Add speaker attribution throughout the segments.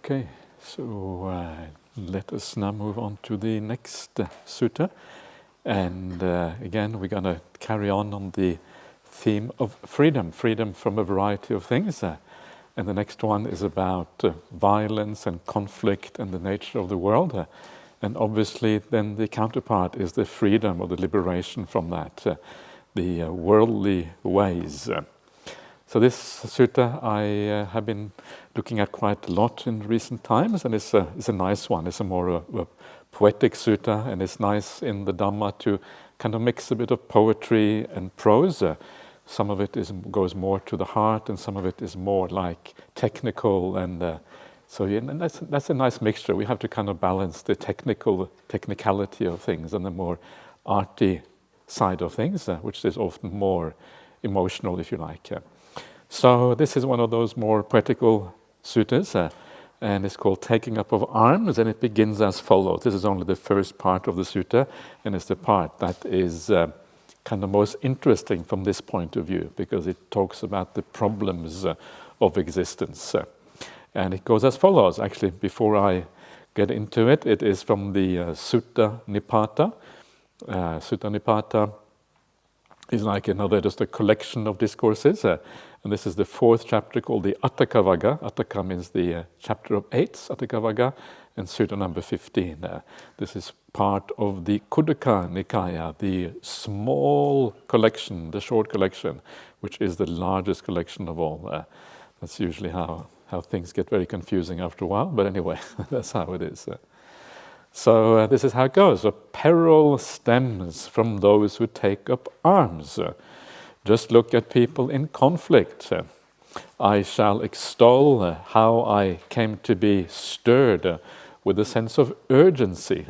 Speaker 1: Okay, so let us now move on to the next sutta. And again, we're going to carry on the theme of freedom from a variety of things. And the next one is about violence and conflict and the nature of the world. And obviously then the counterpart is the freedom or the liberation from that, the worldly ways. So this sutta I have been looking at quite a lot in recent times, and it's a nice one. It's a more a poetic sutta, and it's nice in the Dhamma to kind of mix a bit of poetry and prose. Some of it goes more to the heart, and some of it is more like technical, and that's a nice mixture. We have to kind of balance the technicality of things and the more arty side of things, which is often more emotional, if you like. So this is one of those more poetical suttas, and it's called Taking Up of Arms, and it begins as follows. This is only the first part of the sutta, and it's the part that is kind of most interesting from this point of view, because it talks about the problems of existence. And it goes as follows. Actually, before I get into it, it is from the Sutta Nipata. Sutta Nipata is like just a collection of discourses. And this is the fourth chapter called the Atthakavagga. Attaka means the chapter of 8, Atthakavagga, and sutta number 15. This is part of the Khuddaka Nikaya, the small collection, the short collection, which is the largest collection of all. That's usually how things get very confusing after a while, but anyway, that's how it is. So this is how it goes. A peril stems from those who take up arms. Just look at people in conflict. I shall extol how I came to be stirred with a sense of urgency.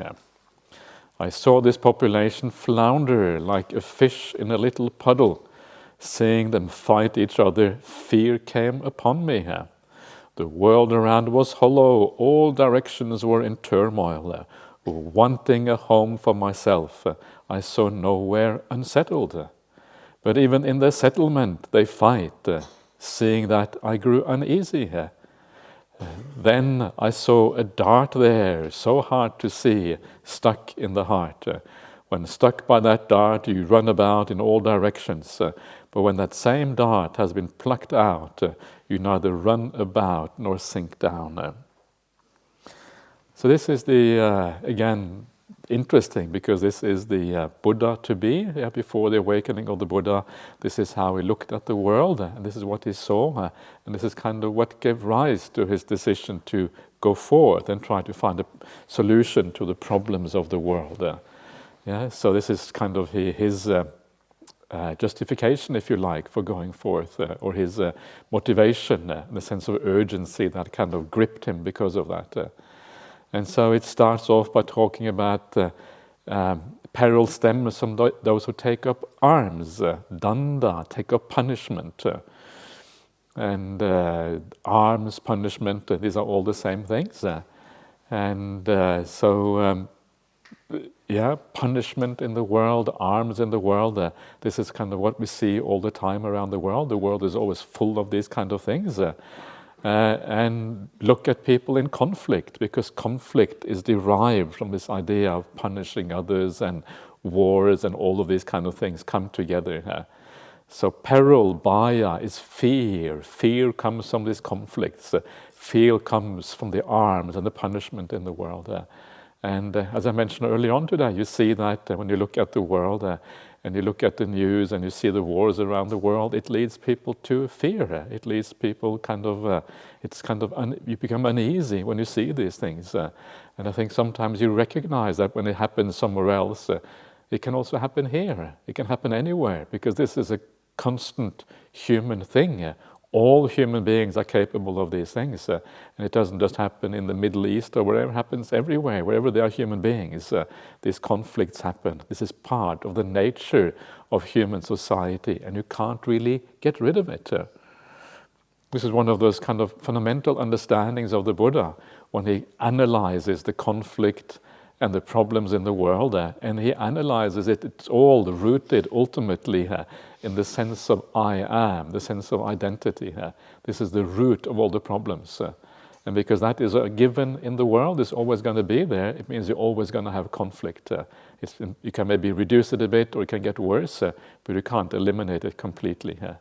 Speaker 1: I saw this population flounder like a fish in a little puddle. Seeing them fight each other, fear came upon me. The world around was hollow, all directions were in turmoil. Wanting a home for myself, I saw nowhere unsettled. But even in their settlement they fight, seeing that I grew uneasy. Then I saw a dart there, so hard to see, stuck in the heart. When stuck by that dart, you run about in all directions. But when that same dart has been plucked out, you neither run about nor sink down. So this is again, interesting, because this is the Buddha to be. Before the awakening of the Buddha, this is how he looked at the world, and this is what he saw, and this is kind of what gave rise to his decision to go forth and try to find a solution to the problems of the world. So this is kind of his justification, if you like, for going forth, or his motivation, the sense of urgency that kind of gripped him because of that. And so it starts off by talking about peril stems from those who take up arms, danda, take up punishment, and arms, punishment, these are all the same things. Punishment in the world, arms in the world, this is kind of what we see all the time around the world. The world is always full of these kind of things. And look at people in conflict, because conflict is derived from this idea of punishing others, and wars and all of these kind of things come together. So peril, bhaya, is fear. Fear comes from these conflicts. Fear comes from the arms and the punishment in the world. And as I mentioned earlier on today, you see that when you look at the world and you look at the news and you see the wars around the world, it leads people to fear. It leads people you become uneasy when you see these things. And I think sometimes you recognize that when it happens somewhere else, it can also happen here. It can happen anywhere, because this is a constant human thing. All human beings are capable of these things, and it doesn't just happen in the Middle East or wherever. It happens everywhere. Wherever there are human beings, these conflicts happen. This is part of the nature of human society, and you can't really get rid of it. This is one of those kind of fundamental understandings of the Buddha when he analyzes the conflict and the problems in the world, and he analyzes it. It's all rooted ultimately in the sense of I am, the sense of identity. This is the root of all the problems. And because that is a given in the world, it's always going to be there, it means you're always going to have conflict. You can maybe reduce it a bit, or it can get worse, but you can't eliminate it completely. And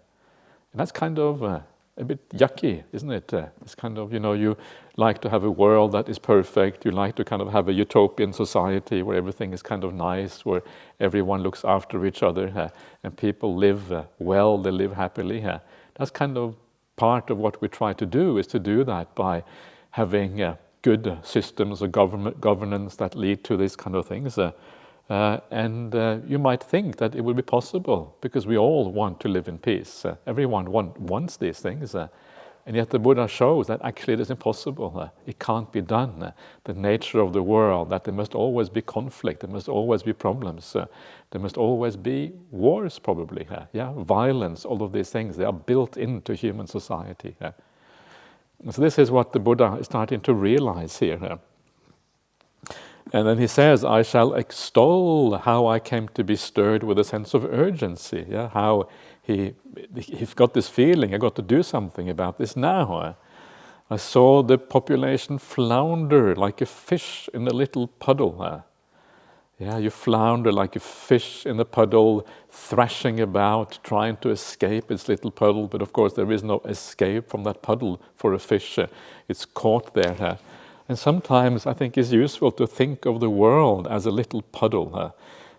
Speaker 1: that's kind of a bit yucky, isn't it? It's kind of, you like to have a world that is perfect, you like to kind of have a utopian society where everything is kind of nice, where everyone looks after each other, and people live well, they live happily. That's kind of part of what we try to do, is to do that by having good systems of governance that lead to these kind of things. And you might think that it will be possible, because we all want to live in peace. Everyone wants these things. And yet the Buddha shows that actually it is impossible. It can't be done. The nature of the world, that there must always be conflict, there must always be problems, there must always be wars probably, violence, all of these things, they are built into human society. So this is what the Buddha is starting to realize here. And then he says, I shall extol how I came to be stirred with a sense of urgency, how he's got this feeling, I got to do something about this now. I saw the population flounder like a fish in a little puddle. You flounder like a fish in a puddle, thrashing about, trying to escape its little puddle, but of course there is no escape from that puddle for a fish. It's caught there. And sometimes I think it's useful to think of the world as a little puddle.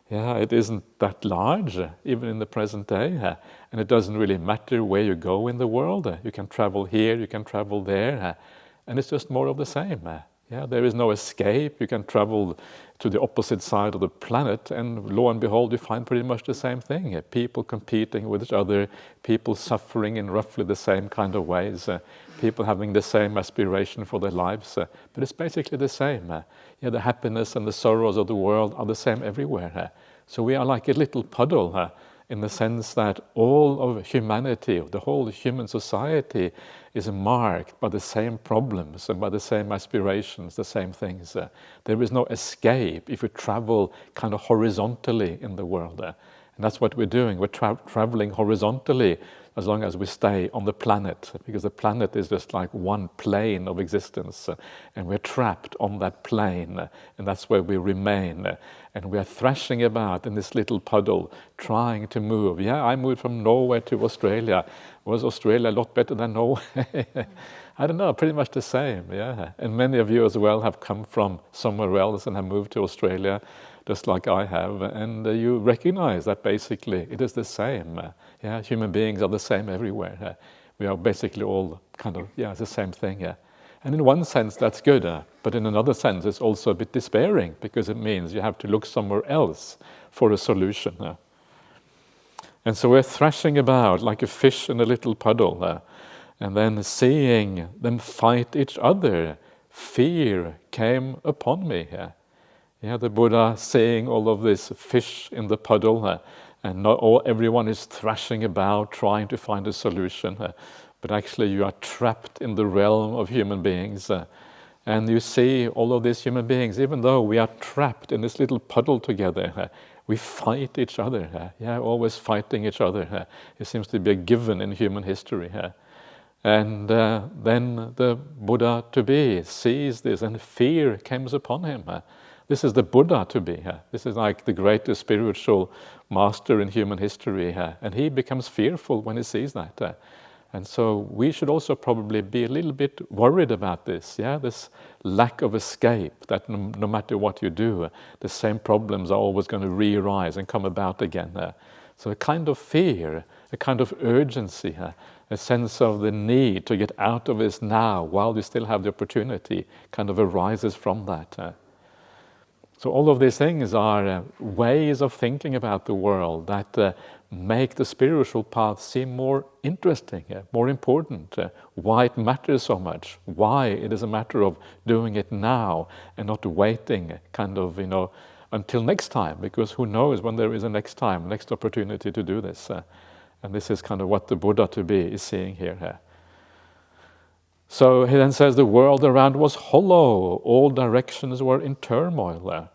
Speaker 1: It isn't that large, even in the present day, and it doesn't really matter where you go in the world. You can travel here, you can travel there, and it's just more of the same. There is no escape. You can travel to the opposite side of the planet, and lo and behold, you find pretty much the same thing. People competing with each other, people suffering in roughly the same kind of ways, people having the same aspiration for their lives, but it's basically the same. The happiness and the sorrows of the world are the same everywhere. So we are like a little puddle, in the sense that all of humanity, the whole human society, is marked by the same problems and by the same aspirations, the same things. There is no escape if we travel kind of horizontally in the world. And that's what we're doing. We're traveling horizontally as long as we stay on the planet, because the planet is just like one plane of existence, and we're trapped on that plane, and that's where we remain. And we are thrashing about in this little puddle, trying to move. I moved from Norway to Australia. Was Australia a lot better than Norway? I don't know, pretty much the same, And many of you as well have come from somewhere else and have moved to Australia, just like I have, and you recognize that basically it is the same. Human beings are the same everywhere. We are basically all kind of, it's the same thing. And in one sense that's good, but in another sense it's also a bit despairing, because it means you have to look somewhere else for a solution. And so we're thrashing about like a fish in a little puddle, and then seeing them fight each other, fear came upon me. The Buddha seeing all of this fish in the puddle, and everyone is thrashing about trying to find a solution, but actually you are trapped in the realm of human beings, and you see all of these human beings, even though we are trapped in this little puddle together, we fight each other, always fighting each other. It seems to be a given in human history. And then the Buddha to be sees this, and fear comes upon him. This is the Buddha to be. This is like the greatest spiritual master in human history, and he becomes fearful when he sees that. And so we should also probably be a little bit worried about this, this lack of escape, that no matter what you do, the same problems are always going to re-arise and come about again. So a kind of fear, a kind of urgency, a sense of the need to get out of this now while you still have the opportunity, kind of arises from that. So all of these things are ways of thinking about the world that make the spiritual path seem more interesting, more important, why it matters so much, why it is a matter of doing it now and not waiting kind of, until next time, because who knows when there is a next time, next opportunity to do this. And this is kind of what the Buddha to be is seeing here. So he then says the world around was hollow, all directions were in turmoil.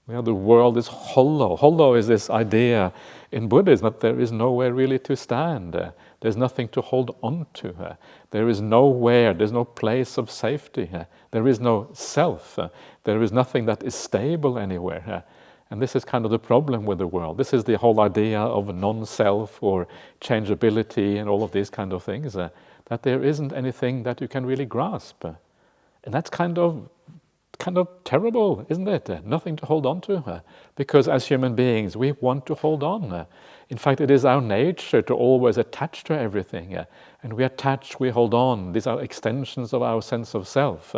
Speaker 1: Yeah, the world is hollow. Hollow is this idea in Buddhism that there is nowhere really to stand. There's nothing to hold on to. There is nowhere, there's no place of safety. There is no self. There is nothing that is stable anywhere. And this is kind of the problem with the world. This is the whole idea of non-self or changeability and all of these kind of things, that there isn't anything that you can really grasp. And that's kind of terrible, isn't it? Nothing to hold on to. Because as human beings, we want to hold on. In fact, it is our nature to always attach to everything. And we attach, we hold on. These are extensions of our sense of self.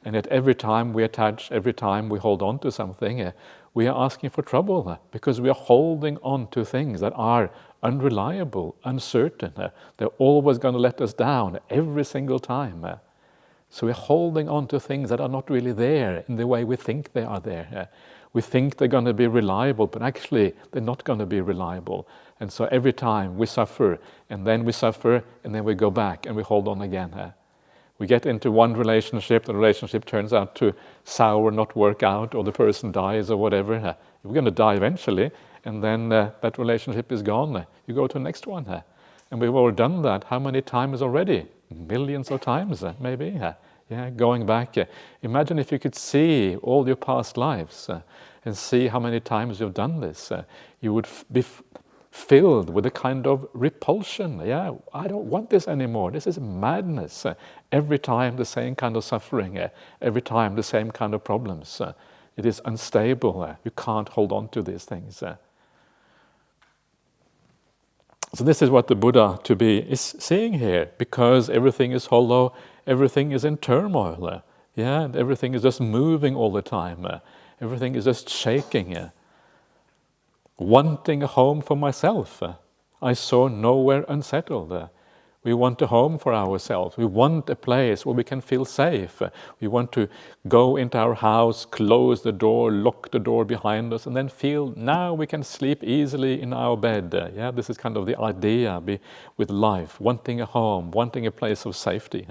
Speaker 1: And yet every time we attach, every time we hold on to something, we are asking for trouble because we are holding on to things that are unreliable, uncertain. They're always going to let us down every single time. So we're holding on to things that are not really there in the way we think they are there. We think they're going to be reliable, but actually they're not going to be reliable. And so every time we suffer, and then we suffer, and then we go back and we hold on again. We get into one relationship, the relationship turns out to sour, not work out, or the person dies or whatever. We're going to die eventually, and then that relationship is gone. You go to the next one. And we've all done that how many times already? Millions of times, maybe. Going back. Imagine if you could see all your past lives and see how many times you've done this. You would be filled with a kind of repulsion. I don't want this anymore. This is madness. Every time the same kind of suffering. Every time the same kind of problems. It is unstable. You can't hold on to these things. So this is what the Buddha to be is saying here, because everything is hollow, everything is in turmoil, everything is just moving all the time, everything is just shaking. Wanting a home for myself, I saw nowhere unsettled. We want a home for ourselves. We want a place where we can feel safe. We want to go into our house, close the door, lock the door behind us, and then feel now we can sleep easily in our bed. This is kind of the idea with life, wanting a home, wanting a place of safety.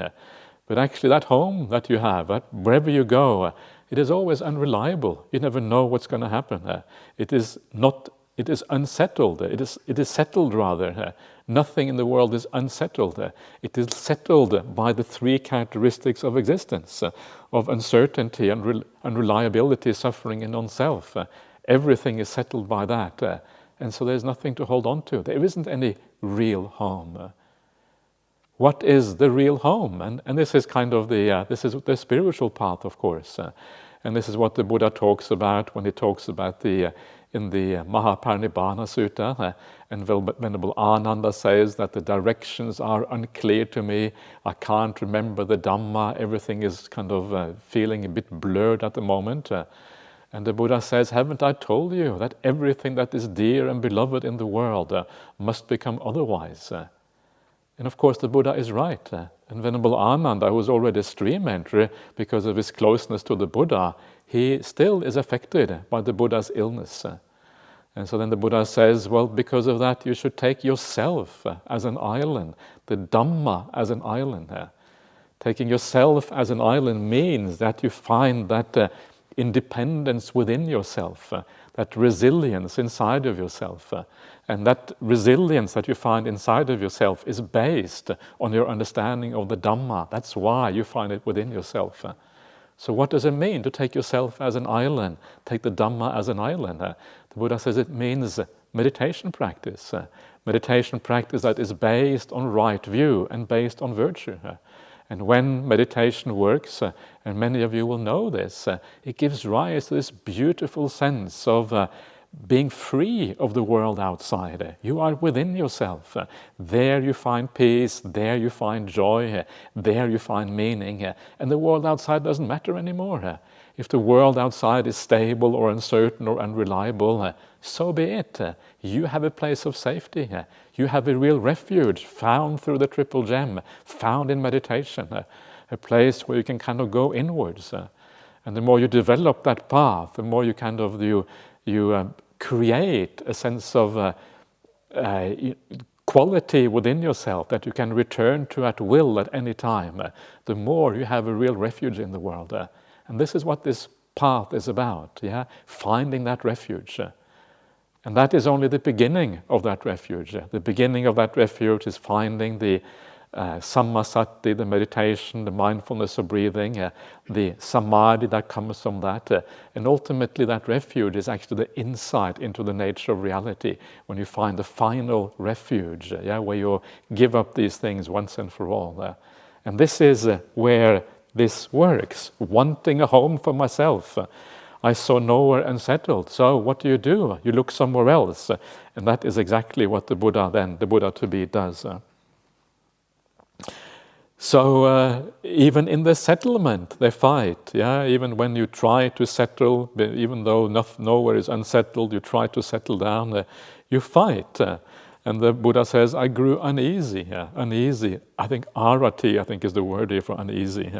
Speaker 1: But actually that home that you have, wherever you go, it is always unreliable. You never know what's going to happen. It is unsettled. It is settled rather. Nothing in the world is unsettled. It is settled by the three characteristics of existence, of uncertainty, unreliability, suffering, and non-self. Everything is settled by that. And so there's nothing to hold on to. There isn't any real home. What is the real home? And this is kind of this is the spiritual path, of course. And this is what the Buddha talks about when he talks about in the Mahaparinibbana Sutta, and Venerable Ananda says that the directions are unclear to me. I can't remember the Dhamma. Everything is kind of feeling a bit blurred at the moment. And the Buddha says, haven't I told you that everything that is dear and beloved in the world must become otherwise? And of course the Buddha is right. And Venerable Ananda, who was already a stream entry because of his closeness to the Buddha, he still is affected by the Buddha's illness. And so then the Buddha says, well, because of that you should take yourself as an island, the Dhamma as an island. Taking yourself as an island means that you find that independence within yourself, that resilience inside of yourself. And that resilience that you find inside of yourself is based on your understanding of the Dhamma. That's why you find it within yourself. So what does it mean to take yourself as an island, take the Dhamma as an island? The Buddha says it means meditation practice. Meditation practice that is based on right view and based on virtue. And when meditation works, and many of you will know this, it gives rise to this beautiful sense of being free of the world outside. You are within yourself. There you find peace, there you find joy, there you find meaning, and the world outside doesn't matter anymore. If the world outside is stable or uncertain or unreliable, so be it. You have a place of safety. You have a real refuge found through the Triple Gem, found in meditation, a place where you can kind of go inwards. And the more you develop that path, the more you kind of you create a sense of quality within yourself that you can return to at will at any time, the more you have a real refuge in the world. And this is what this path is about, finding that refuge. And that is only the beginning of that refuge. The beginning of that refuge is finding the sammasati, the meditation, the mindfulness of breathing, the samadhi that comes from that. And ultimately that refuge is actually the insight into the nature of reality, when you find the final refuge, where you give up these things once and for all. And this is where this works, wanting a home for myself. I saw nowhere unsettled, so what do? You look somewhere else. And that is exactly what the Buddha to be does. So even in the settlement, they fight. Even when you try to settle, even though nowhere is unsettled, you try to settle down, you fight. And the Buddha says, I grew uneasy. Uneasy. I think arati, is the word here for uneasy.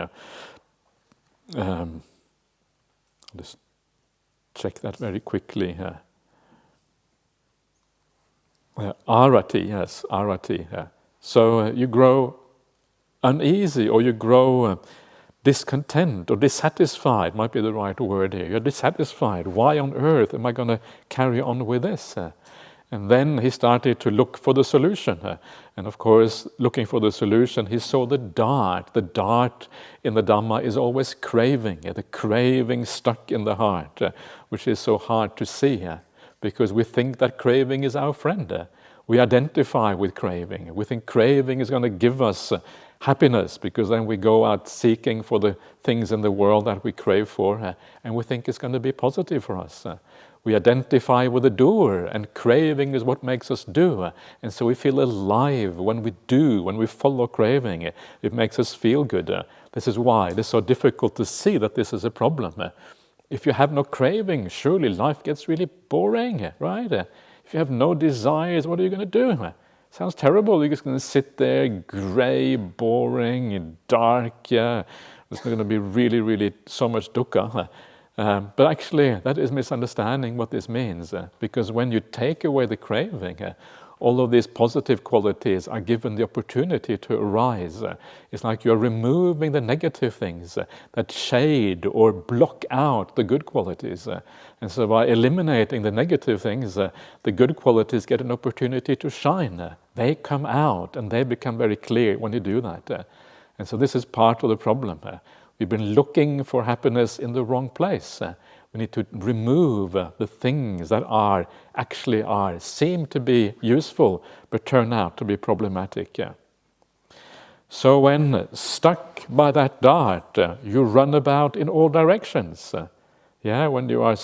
Speaker 1: Just check that very quickly. Arati, yes, arati. So you grow uneasy, or you grow discontent or dissatisfied, might be the right word here. You're dissatisfied. Why on earth am I going to carry on with this? And then he started to look for the solution. And of course, looking for the solution, he saw the dart. The dart in the Dhamma is always craving, the craving stuck in the heart, which is so hard to see, because we think that craving is our friend. We identify with craving. We think craving is going to give us happiness, because then we go out seeking for the things in the world that we crave for, and we think it's going to be positive for us. We identify with the doer, and craving is what makes us do. And so we feel alive when we do, when we follow craving. It makes us feel good. This is why it is so difficult to see that this is a problem. If you have no craving, surely life gets really boring, right? If you have no desires, what are you going to do? Sounds terrible. You're just going to sit there, grey, boring, dark. There's going to be really, really so much dukkha. But actually, that is misunderstanding what this means. Because when you take away the craving, all of these positive qualities are given the opportunity to arise. It's like you're removing the negative things that shade or block out the good qualities. And so by eliminating the negative things, the good qualities get an opportunity to shine. They come out and they become very clear when you do that. And so this is part of the problem. We've been looking for happiness in the wrong place. We need to remove the things that seem to be useful, but turn out to be problematic. So when stuck by that dart, you run about in all directions. When you are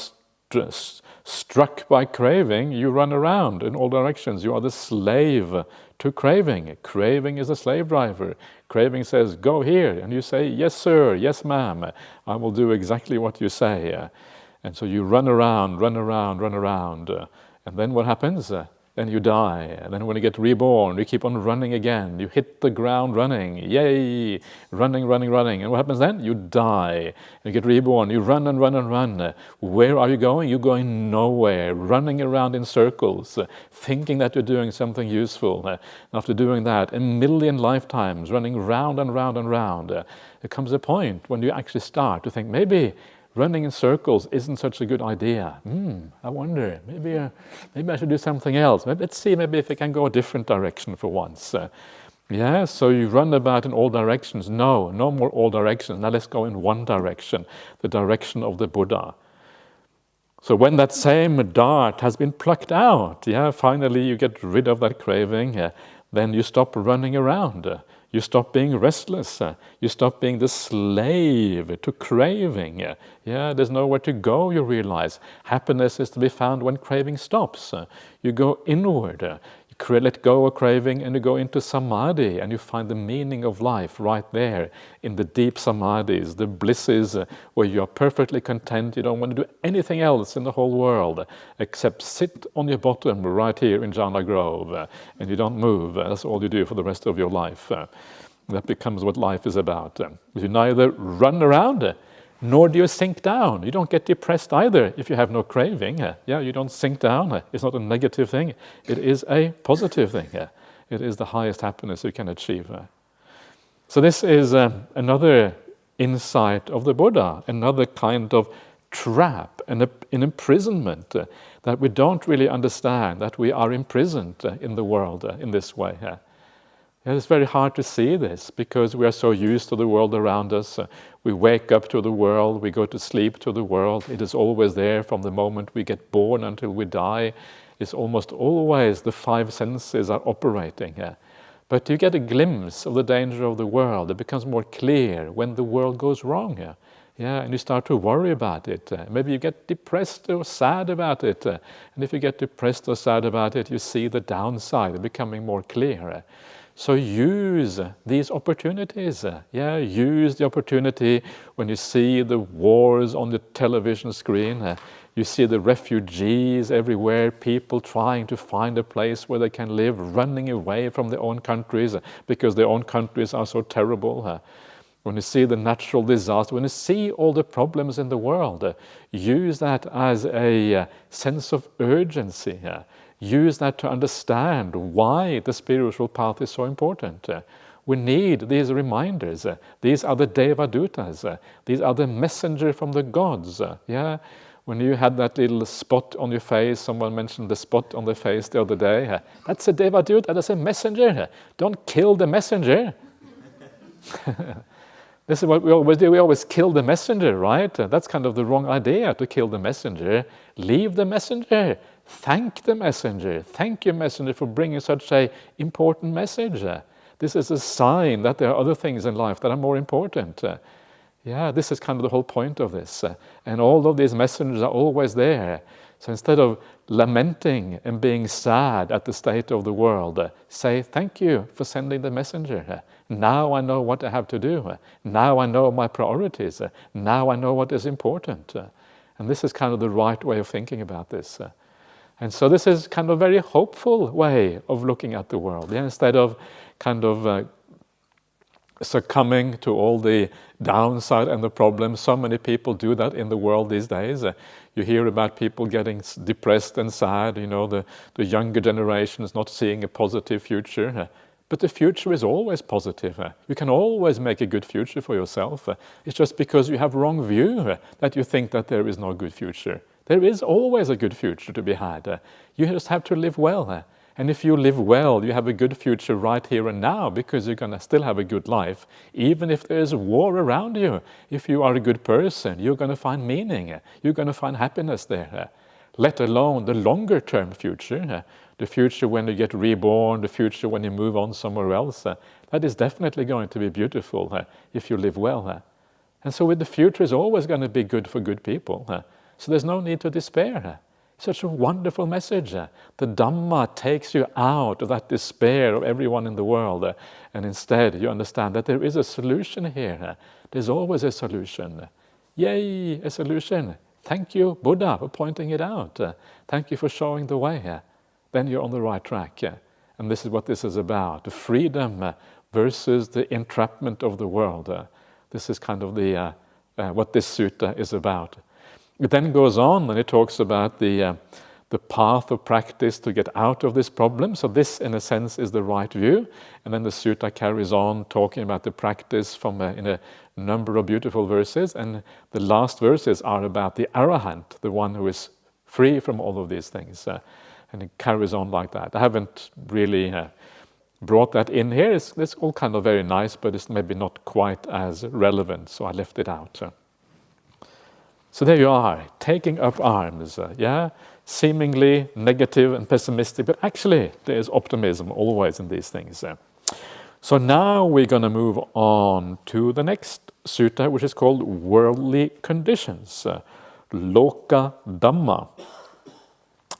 Speaker 1: struck by craving, you run around in all directions. You are the slave to craving. Craving is a slave driver. Craving says, go here, and you say, yes sir, yes ma'am, I will do exactly what you say. And so you run around, and then what happens? Then you die. And then when you get reborn, you keep on running again. You hit the ground running. Yay! Running. And what happens then? You die. You get reborn. You run and run. Where are you going? You're going nowhere. Running around in circles, thinking that you're doing something useful. After doing that, 1,000,000 lifetimes, running round and round, there comes a point when you actually start to think, maybe running in circles isn't such a good idea. I wonder, maybe I should do something else. Let's see, maybe if I can go a different direction for once. So you run about in all directions. No more all directions. Now let's go in one direction, the direction of the Buddha. So when that same dart has been plucked out, finally you get rid of that craving, then you stop running around. You stop being restless. You stop being the slave to craving. There's nowhere to go, you realize. Happiness is to be found when craving stops. You go inward. You let go of craving and you go into samadhi, and you find the meaning of life right there in the deep samadhis, the blisses where you are perfectly content. You don't want to do anything else in the whole world except sit on your bottom right here in Jhana Grove, and you don't move. That's all you do for the rest of your life. That becomes what life is about. You neither run around nor do you sink down. You don't get depressed either if you have no craving. You don't sink down. It's not a negative thing. It is a positive thing. It is the highest happiness you can achieve. So this is another insight of the Buddha, another kind of trap, an imprisonment, that we don't really understand, that we are imprisoned in the world in this way. It's very hard to see this because we are so used to the world around us. We wake up to the world, we go to sleep to the world. It is always there from the moment we get born until we die. It's almost always the five senses are operating. But you get a glimpse of the danger of the world. It becomes more clear when the world goes wrong. And you start to worry about it. Maybe you get depressed or sad about it. And if you get depressed or sad about it, you see the downside becoming more clear. So use these opportunities. Use the opportunity when you see the wars on the television screen. You see the refugees everywhere, people trying to find a place where they can live, running away from their own countries because their own countries are so terrible. When you see the natural disaster, when you see all the problems in the world, use that as a sense of urgency. Use that to understand why the spiritual path is so important. We need these reminders. These are the Devadutas. These are the messengers from the gods. When you had that little spot on your face, someone mentioned the spot on the face the other day. That's a Devaduta, that's a messenger. Don't kill the messenger. This is what we always do. We always kill the messenger, right? That's kind of the wrong idea, to kill the messenger. Leave the messenger. Thank the messenger. Thank you, messenger, for bringing such an important message. This is a sign that there are other things in life that are more important. This is kind of the whole point of this. And all of these messengers are always there. So instead of lamenting and being sad at the state of the world, say, thank you for sending the messenger. Now I know what I have to do. Now I know my priorities. Now I know what is important. And this is kind of the right way of thinking about this. And so this is kind of a very hopeful way of looking at the world. Instead of kind of succumbing to all the downside and the problems. So many people do that in the world these days. You hear about people getting depressed and sad, the younger generation is not seeing a positive future. But the future is always positive. You can always make a good future for yourself. It's just because you have wrong view that you think that there is no good future. There is always a good future to be had. You just have to live well. And if you live well, you have a good future right here and now, because you're going to still have a good life. Even if there's war around you, if you are a good person, you're going to find meaning. You're going to find happiness there. Let alone the longer term future, the future when you get reborn, the future when you move on somewhere else. That is definitely going to be beautiful if you live well. And so the future is always going to be good for good people. So there's no need to despair. Such a wonderful message. The Dhamma takes you out of that despair of everyone in the world, and instead you understand that there is a solution here. There's always a solution. Yay, a solution. Thank you, Buddha, for pointing it out. Thank you for showing the way. Then you're on the right track. And this is what this is about. The freedom versus the entrapment of the world. This is kind of the what this sutta is about. It then goes on and it talks about the path of practice to get out of this problem. So this, in a sense, is the right view. And then the sutta carries on talking about the practice from in a number of beautiful verses. And the last verses are about the arahant, the one who is free from all of these things. And it carries on like that. I haven't really brought that in here. It's all kind of very nice, but it's maybe not quite as relevant, so I left it out. So there you are, taking up arms, seemingly negative and pessimistic, but actually there is optimism always in these things. So now we're going to move on to the next sutta, which is called Worldly Conditions, Loka Dhamma.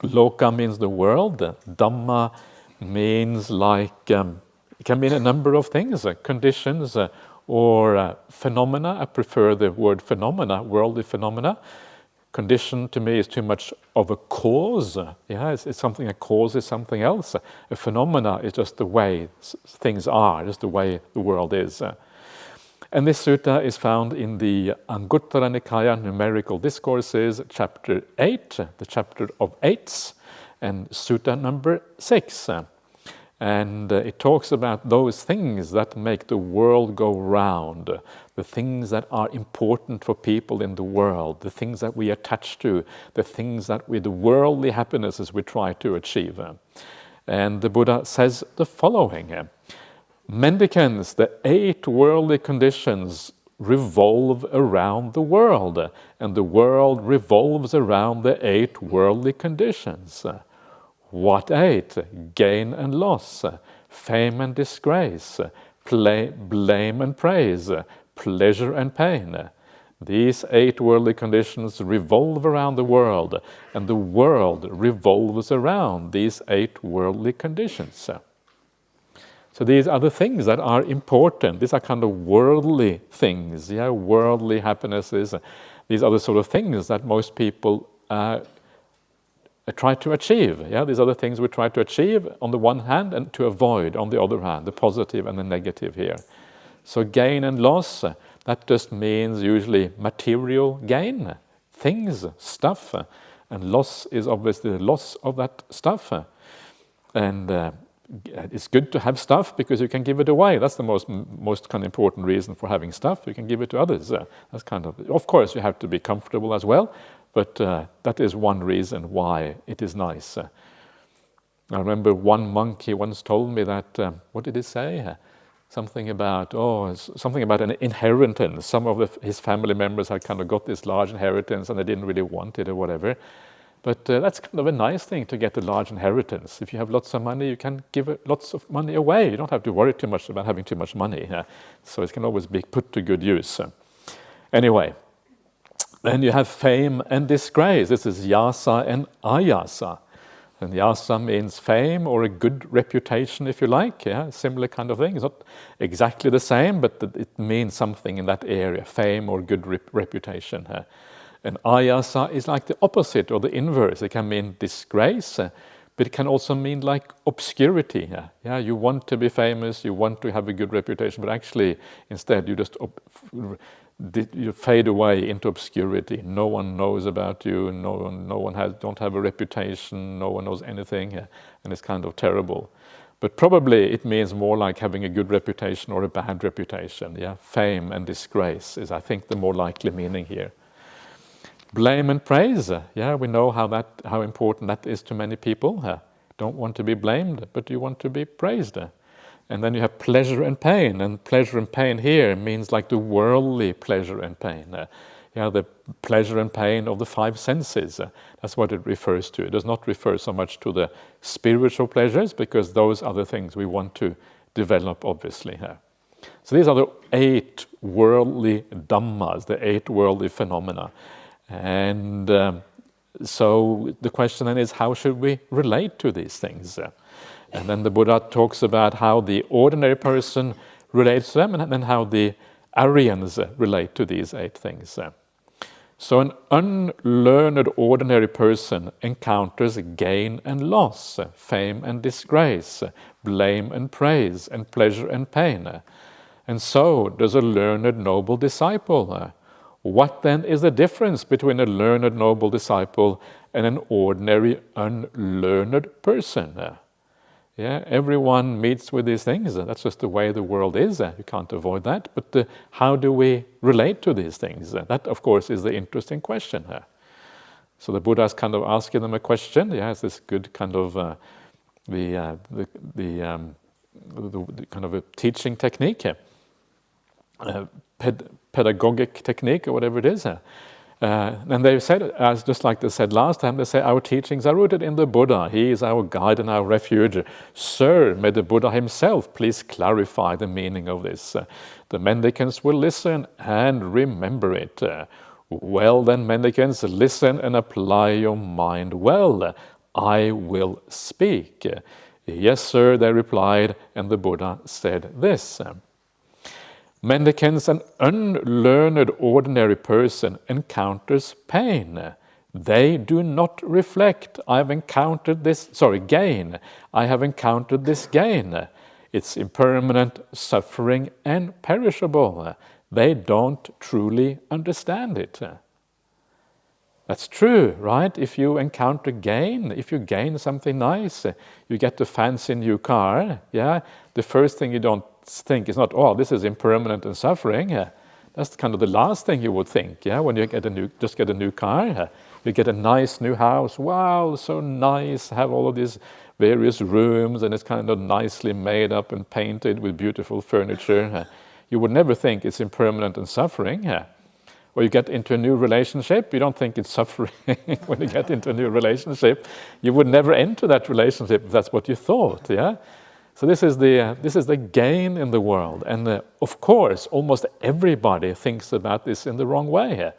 Speaker 1: Loka means the world, Dhamma means like, it can mean a number of things, conditions, or phenomena. I prefer the word phenomena, worldly phenomena. Condition to me is too much of a cause. It's something that causes something else. A phenomena is just the way things are, just the way the world is. And this sutta is found in the Anguttara Nikaya Numerical Discourses, chapter 8, the chapter of eights, and sutta number 6. And it talks about those things that make the world go round, the things that are important for people in the world, the things that we attach to, the things that the worldly happinesses we try to achieve. And the Buddha says the following: mendicants, the 8 worldly conditions revolve around the world, and the world revolves around the 8 worldly conditions. What 8? Gain and loss, fame and disgrace, blame and praise, pleasure and pain. These 8 worldly conditions revolve around the world, and the world revolves around these 8 worldly conditions. So these are the things that are important. These are kind of worldly things, worldly happinesses. These are the sort of things that most people try to achieve. These are the things we try to achieve on the one hand and to avoid on the other hand, the positive and the negative here. So gain and loss, that just means usually material gain, things, stuff, and loss is obviously the loss of that stuff. And it's good to have stuff because you can give it away. That's the most kind of important reason for having stuff. You can give it to others. That's of course, you have to be comfortable as well, but that is one reason why it is nice. I remember one monk, he once told me that, what did he say? Something about an inheritance. Some of his family members had kind of got this large inheritance and they didn't really want it or whatever. But that's kind of a nice thing to get a large inheritance. If you have lots of money, you can give lots of money away. You don't have to worry too much about having too much money. So it can always be put to good use. Anyway, then you have fame and disgrace. This is yasa and ayasa. And yasa means fame or a good reputation, if you like. Similar kind of thing. It's not exactly the same, but it means something in that area, fame or good reputation. And ayasa is like the opposite or the inverse. It can mean disgrace, but it can also mean like obscurity. You want to be famous, you want to have a good reputation, but actually instead you just you fade away into obscurity. No one knows about you. No one don't have a reputation. No one knows anything, and it's kind of terrible. But probably it means more like having a good reputation or a bad reputation. Fame and disgrace is, I think, the more likely meaning here. Blame and praise. We know how important that is to many people. Don't want to be blamed, but you want to be praised. And then you have pleasure and pain. And pleasure and pain here means like the worldly pleasure and pain. The pleasure and pain of the 5 senses. That's what it refers to. It does not refer so much to the spiritual pleasures, because those are the things we want to develop, obviously. So these are the 8 worldly dhammas, the 8 worldly phenomena. And so the question then is, how should we relate to these things? And then the Buddha talks about how the ordinary person relates to them, and then how the Aryans relate to these 8 things. So an unlearned ordinary person encounters gain and loss, fame and disgrace, blame and praise, and pleasure and pain. And so does a learned noble disciple. What then is the difference between a learned noble disciple and an ordinary unlearned person? Everyone meets with these things. That's just the way the world is. You can't avoid that. But how do we relate to these things? That, of course, is the interesting question. So the Buddha is kind of asking them a question. It's this good kind of the kind of a teaching technique, pedagogic technique, or whatever it is. And they said, as just like they said last time, they say our teachings are rooted in the Buddha. He is our guide and our refuge. Sir, may the Buddha himself please clarify the meaning of this. The mendicants will listen and remember it. Well then, mendicants, listen and apply your mind well. I will speak. Yes, sir, they replied, and the Buddha said this. Mendicants, an unlearned ordinary person encounters pain. They do not reflect, I have encountered this, gain. I have encountered this gain. It's impermanent, suffering, and perishable. They don't truly understand it. That's true, right? If you encounter gain, if you gain something nice, you get a fancy new car, the first thing you don't think is not, this is impermanent and suffering. That's kind of the last thing you would think, yeah, when you get a new car. You get a nice new house. Wow, so nice, have all of these various rooms, and it's kind of nicely made up and painted with beautiful furniture. You would never think it's impermanent and suffering. Or you get into a new relationship, you don't think it's suffering when you get into a new relationship. You would never enter that relationship if that's what you thought, yeah? So this is the gain in the world. And of course, almost everybody thinks about this in the wrong way.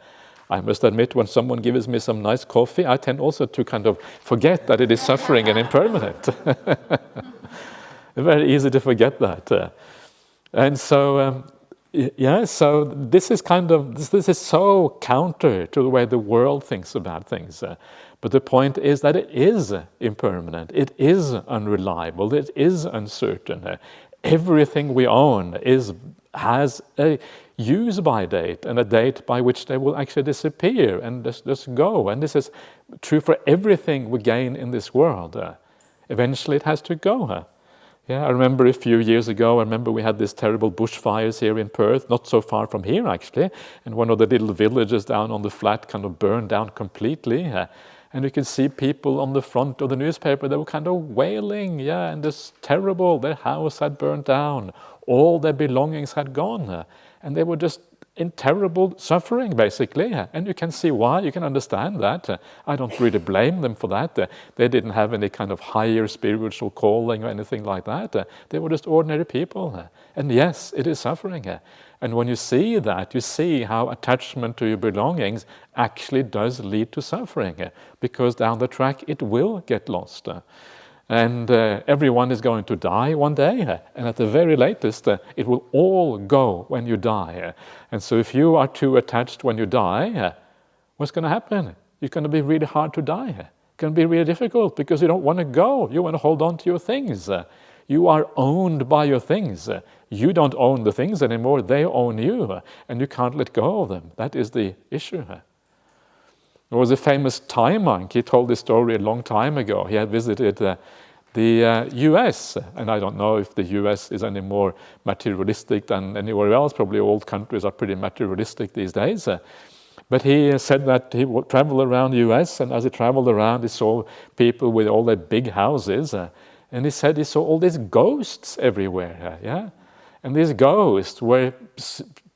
Speaker 1: I must admit, when someone gives me some nice coffee, I tend also to kind of forget that it is suffering and impermanent. It's very easy to forget that. And so, so this is this is so counter to the way the world thinks about things. But the point is that it is impermanent, it is unreliable, it is uncertain. Everything we own has a use-by date and a date by which they will actually disappear and just go. And this is true for everything we gain in this world. Eventually it has to go. Yeah, I remember a few years ago, we had these terrible bushfires here in Perth, not so far from here actually, and one of the little villages down on the flat kind of burned down completely. And you could see people on the front of the newspaper, they were kind of wailing, and this terrible, their house had burned down, all their belongings had gone, and they were just in terrible suffering, basically. And you can see why, you can understand that. I don't really blame them for that. They didn't have any kind of higher spiritual calling or anything like that. They were just ordinary people. And yes, it is suffering. And when you see that, you see how attachment to your belongings actually does lead to suffering, because down the track it will get lost. And everyone is going to die one day, and at the very latest it will all go when you die. And so if you are too attached when you die, what's going to happen? It's going to be really hard to die. It's going to be really difficult because you don't want to go. You want to hold on to your things. You are owned by your things. You don't own the things anymore, they own you, and you can't let go of them. That is the issue. There was a famous Thai monk. He told this story a long time ago. He had visited the US, and I don't know if the US is any more materialistic than anywhere else. Probably all countries are pretty materialistic these days. But he said that he would travel around the US, and as he traveled around, he saw people with all their big houses, and he said he saw all these ghosts everywhere. And these ghosts were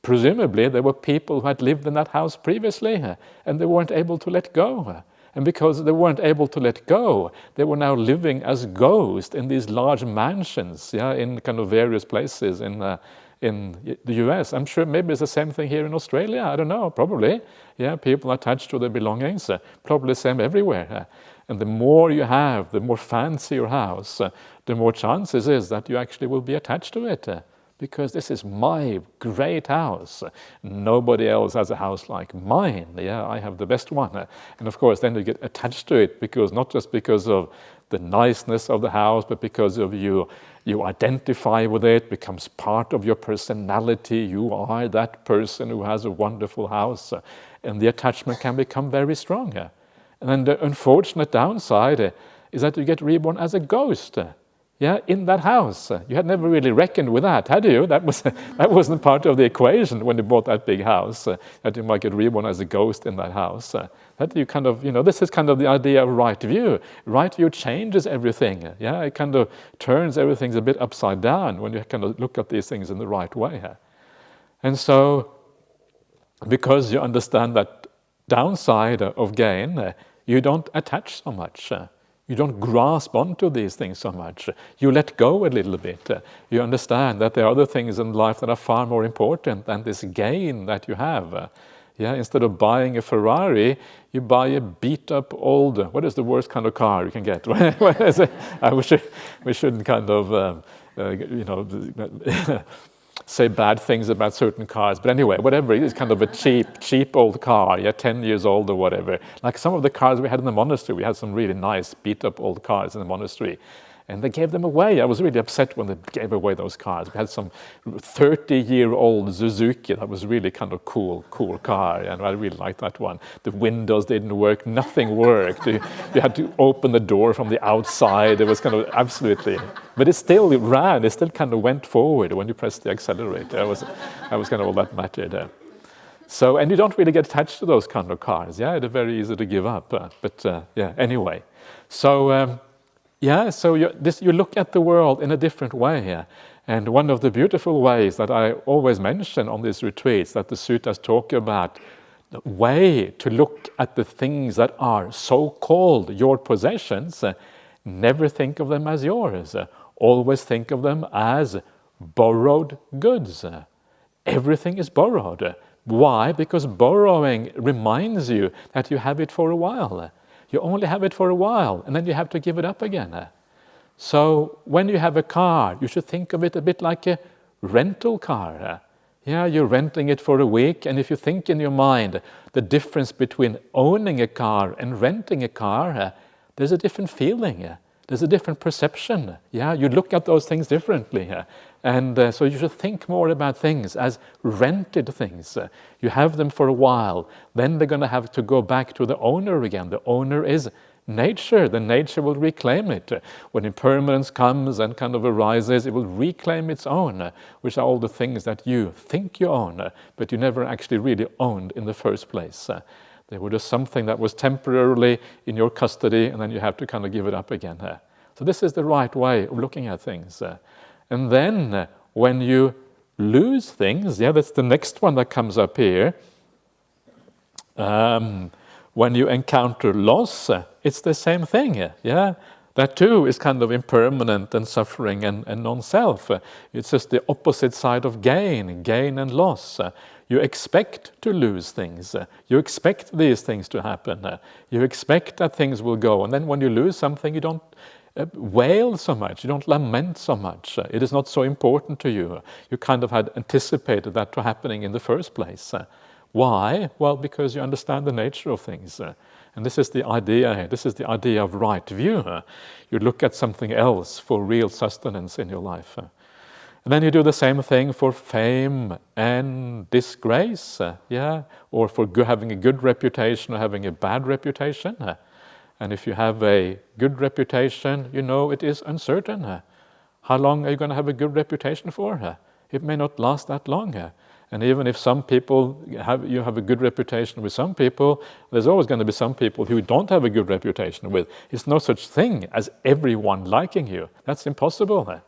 Speaker 1: presumably there were people who had lived in that house previously, and they weren't able to let go. And because they weren't able to let go, they were now living as ghosts in these large mansions, in kind of various places in the US. I'm sure maybe it's the same thing here in Australia. I don't know, probably. People attached to their belongings, probably the same everywhere. And the more you have, the more fancy your house, the more chances is that you actually will be attached to it. Because this is my great house. Nobody else has a house like mine. I have the best one. And of course, then you get attached to it, because not just because of the niceness of the house, but because of you identify with it, becomes part of your personality. You are that person who has a wonderful house. And the attachment can become very strong. And then the unfortunate downside is that you get reborn as a ghost. In that house. You had never really reckoned with that, had you? That wasn't part of the equation when you bought that big house, that you might get reborn as a ghost in that house. That you kind of, this is kind of the idea of right view. Right view changes everything. It kind of turns everything a bit upside down when you kind of look at these things in the right way. And so, because you understand that downside of gain, you don't attach so much. You don't grasp onto these things so much. You let go a little bit. You understand that there are other things in life that are far more important than this gain that you have. Instead of buying a Ferrari, you buy a beat-up old, what is the worst kind of car you can get? We shouldn't kind of, say bad things about certain cars, but anyway, whatever, it is kind of a cheap old car, 10 years old or whatever. Like some of the cars we had in the monastery, we had some really nice beat-up old cars in the monastery, and they gave them away. I was really upset when they gave away those cars. We had some 30-year-old Suzuki that was really kind of cool car, and I really liked that one. The windows didn't work, nothing worked. You had to open the door from the outside. It was kind of absolutely, but it still ran. It still kind of went forward when you pressed the accelerator. That was kind of all that mattered. So, and you don't really get attached to those kind of cars. Yeah, they're very easy to give up. Yeah, anyway. So, so you look at the world in a different way here. And one of the beautiful ways that I always mention on these retreats that the suttas talk about, the way to look at the things that are so-called your possessions, never think of them as yours. Always think of them as borrowed goods. Everything is borrowed. Why? Because borrowing reminds you that you have it for a while. You only have it for a while, and then you have to give it up again. So when you have a car, you should think of it a bit like a rental car. Yeah, you're renting it for a week, and if you think in your mind the difference between owning a car and renting a car, there's a different feeling. There's a different perception. Yeah, you look at those things differently. And so you should think more about things as rented things. You have them for a while, then they're going to have to go back to the owner again. The owner is nature. The nature will reclaim it. When impermanence comes and kind of arises, it will reclaim its own, which are all the things that you think you own, but you never actually really owned in the first place. They were just something that was temporarily in your custody, and then you have to kind of give it up again. So this is the right way of looking at things. And then when you lose things, that's the next one that comes up here. When you encounter loss, it's the same thing. That too is kind of impermanent and suffering and non-self. It's just the opposite side of gain and loss. You expect to lose things. You expect these things to happen. You expect that things will go. And then when you lose something, you don't wail so much, you don't lament so much. It is not so important to you. You kind of had anticipated that to happening in the first place. Why? Well, because you understand the nature of things. And this is the idea here. This is the idea of right view. You look at something else for real sustenance in your life. And then you do the same thing for fame and disgrace, or for having a good reputation or having a bad reputation. And if you have a good reputation, you know it is uncertain. How long are you going to have a good reputation for? It may not last that long. And even if some people you have a good reputation with some people, there's always going to be some people who you don't have a good reputation with. It's no such thing as everyone liking you. That's impossible.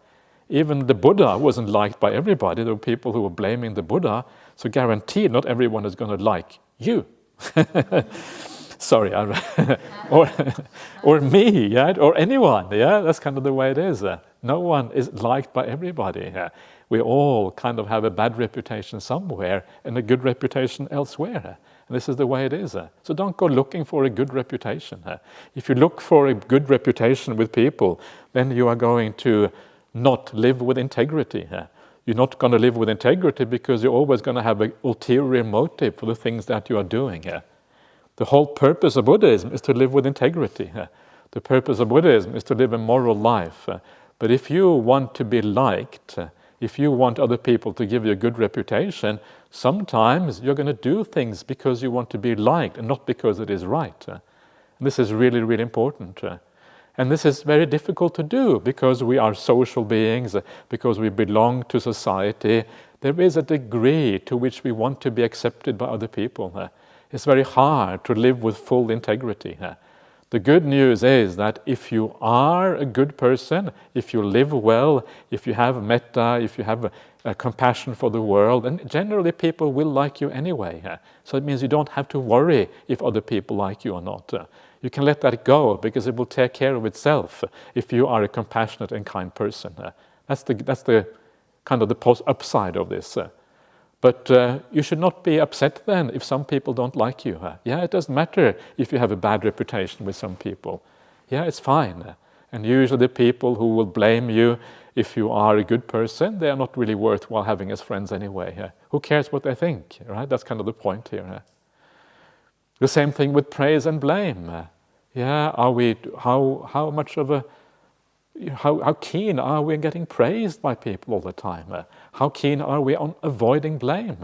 Speaker 1: Even the Buddha wasn't liked by everybody. There were people who were blaming the Buddha. So guaranteed not everyone is going to like you. Sorry, or me, or anyone. That's kind of the way it is. No one is liked by everybody. We all kind of have a bad reputation somewhere and a good reputation elsewhere. And this is the way it is. So don't go looking for a good reputation. If you look for a good reputation with people, then you are going to not live with integrity. You're not going to live with integrity because you're always going to have an ulterior motive for the things that you are doing. The whole purpose of Buddhism is to live with integrity. The purpose of Buddhism is to live a moral life. But if you want to be liked, if you want other people to give you a good reputation, sometimes you're going to do things because you want to be liked and not because it is right. And this is really, really important. And this is very difficult to do because we are social beings, because we belong to society. There is a degree to which we want to be accepted by other people. It's very hard to live with full integrity. The good news is that if you are a good person, if you live well, if you have metta, if you have a compassion for the world, and generally people will like you anyway. So it means you don't have to worry if other people like you or not. You can let that go because it will take care of itself if you are a compassionate and kind person. That's the kind of the upside of this. But you should not be upset then if some people don't like you. It doesn't matter if you have a bad reputation with some people. It's fine. And usually the people who will blame you if you are a good person, they are not really worthwhile having as friends anyway. Who cares what they think, right? That's kind of the point here. The same thing with praise and blame. Are we, how much of a, how keen are we on getting praised by people all the time? How keen are we on avoiding blame?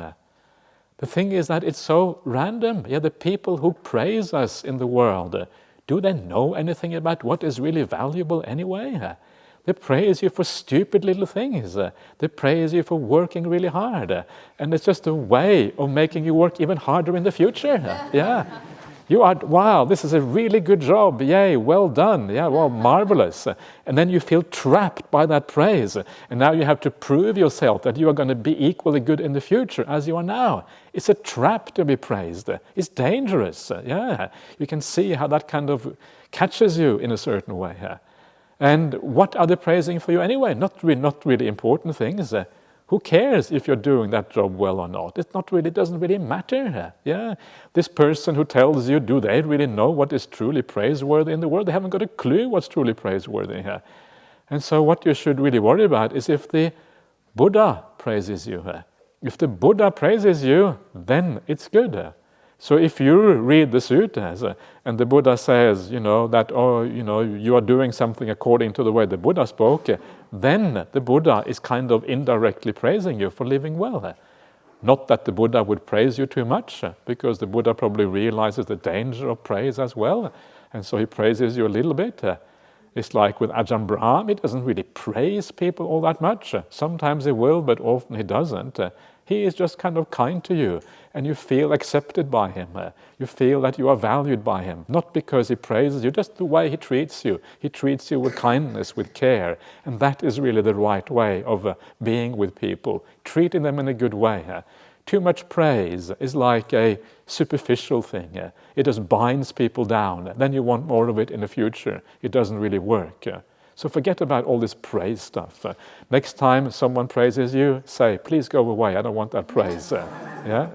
Speaker 1: The thing is that it's so random. The people who praise us in the world, do they know anything about what is really valuable anyway? They praise you for stupid little things. They praise you for working really hard. And it's just a way of making you work even harder in the future. Yeah. You are, wow, this is a really good job. Yay, well done. Yeah, well, marvelous. And then you feel trapped by that praise. And now you have to prove yourself that you are going to be equally good in the future as you are now. It's a trap to be praised. It's dangerous. Yeah, you can see how that kind of catches you in a certain way. And what are they praising for you anyway? Not really important things. Who cares if you're doing that job well or not? It doesn't really matter. Yeah, this person who tells you, do they really know what is truly praiseworthy in the world? They haven't got a clue what's truly praiseworthy here. And so what you should really worry about is if the Buddha praises you. If the Buddha praises you, then it's good. So if you read the suttas and the Buddha says, that, you are doing something according to the way the Buddha spoke, then the Buddha is kind of indirectly praising you for living well. Not that the Buddha would praise you too much, because the Buddha probably realizes the danger of praise as well, and so he praises you a little bit. It's like with Ajahn Brahmali, he doesn't really praise people all that much. Sometimes he will, but often he doesn't. He is just kind of kind to you, and you feel accepted by him. You feel that you are valued by him, not because he praises you, just the way he treats you. He treats you with kindness, with care, and that is really the right way of being with people, treating them in a good way. Too much praise is like a superficial thing. It just binds people down. Then you want more of it in the future. It doesn't really work. So forget about all this praise stuff. Next time someone praises you, say, please go away, I don't want that praise. Yeah?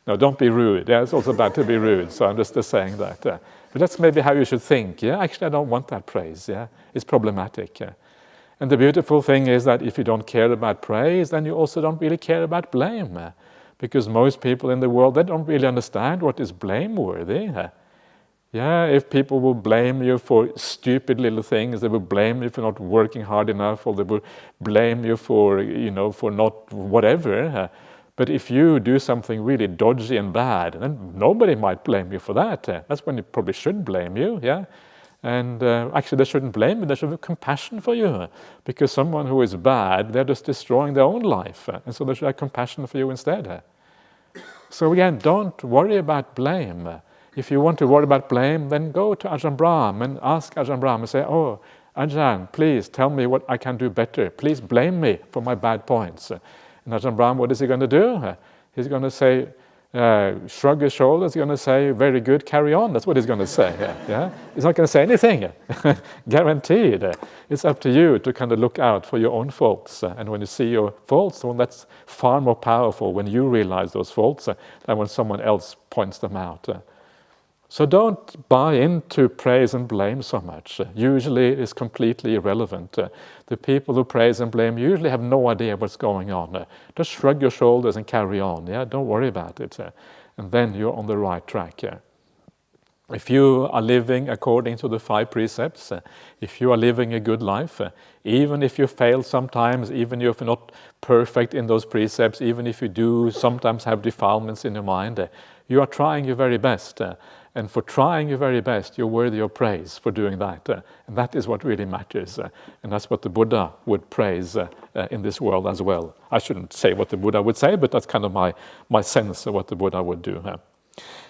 Speaker 1: No, don't be rude. Yeah, it's also bad to be rude, so I'm just saying that. But that's maybe how you should think. Yeah, actually I don't want that praise. Yeah, it's problematic. And the beautiful thing is that if you don't care about praise, then you also don't really care about blame. Because most people in the world, they don't really understand what is blameworthy. Yeah, if people will blame you for stupid little things, they will blame you for not working hard enough, or they will blame you for, for not whatever. But if you do something really dodgy and bad, then nobody might blame you for that. That's when they probably should blame you, yeah? And actually they shouldn't blame you, they should have compassion for you. Because someone who is bad, they're just destroying their own life. And so they should have compassion for you instead. So again, don't worry about blame. If you want to worry about blame, then go to Ajahn Brahmali and ask Ajahn Brahmali and say, oh, Ajahn, please tell me what I can do better. Please blame me for my bad points. And Ajahn Brahmali, what is he going to do? He's going to say, shrug his shoulders, he's going to say, very good, carry on. That's what he's going to say. Yeah? He's not going to say anything, guaranteed. It's up to you to kind of look out for your own faults. And when you see your faults, well, that's far more powerful when you realize those faults than when someone else points them out. So don't buy into praise and blame so much. Usually it's completely irrelevant. The people who praise and blame usually have no idea what's going on. Just shrug your shoulders and carry on. Yeah, don't worry about it. And then you're on the right track. If you are living according to the 5 precepts, if you are living a good life, even if you fail sometimes, even if you're not perfect in those precepts, even if you do sometimes have defilements in your mind, you are trying your very best. And for trying your very best, you're worthy of praise for doing that. And that is what really matters. And that's what the Buddha would praise in this world as well. I shouldn't say what the Buddha would say, but that's kind of my sense of what the Buddha would do.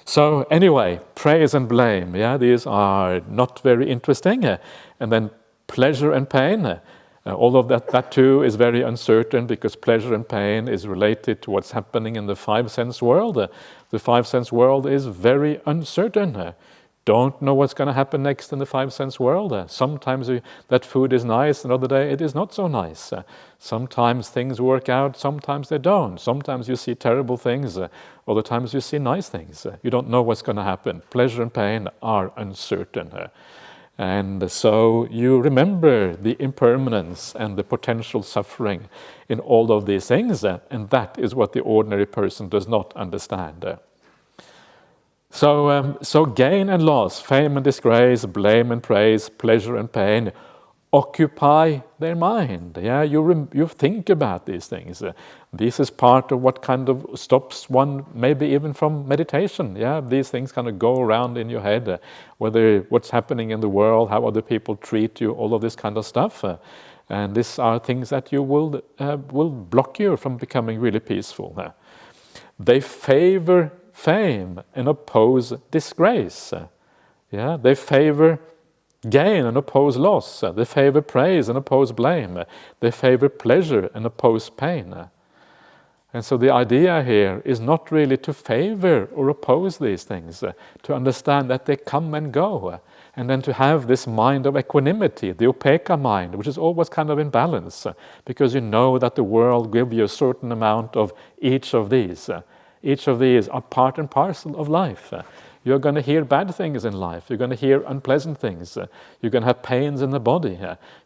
Speaker 1: So anyway, praise and blame, yeah, these are not very interesting. And then pleasure and pain. All of that too is very uncertain, because pleasure and pain is related to what's happening in the 5 sense world. The 5 sense world is very uncertain. Don't know what's going to happen next in the 5 sense world. Sometimes that food is nice, another day it is not so nice. Sometimes things work out, sometimes they don't. Sometimes you see terrible things, other times you see nice things. You don't know what's going to happen. Pleasure and pain are uncertain. And so you remember the impermanence and the potential suffering in all of these things, and that is what the ordinary person does not understand. So gain and loss, fame and disgrace, blame and praise, pleasure and pain, occupy their mind. Yeah, you think about these things. This is part of what kind of stops one, maybe even from meditation. Yeah, these things kind of go around in your head, whether what's happening in the world, how other people treat you, all of this kind of stuff. And these are things that you will block you from becoming really peaceful. They favor fame and oppose disgrace. Yeah, they favor gain and oppose loss. They favor praise and oppose blame. They favor pleasure and oppose pain. And so the idea here is not really to favor or oppose these things, to understand that they come and go, and then to have this mind of equanimity, the upekkha mind, which is always kind of in balance, because you know that the world gives you a certain amount of each of these. Each of these are part and parcel of life. You're going to hear bad things in life. You're going to hear unpleasant things. You're going to have pains in the body.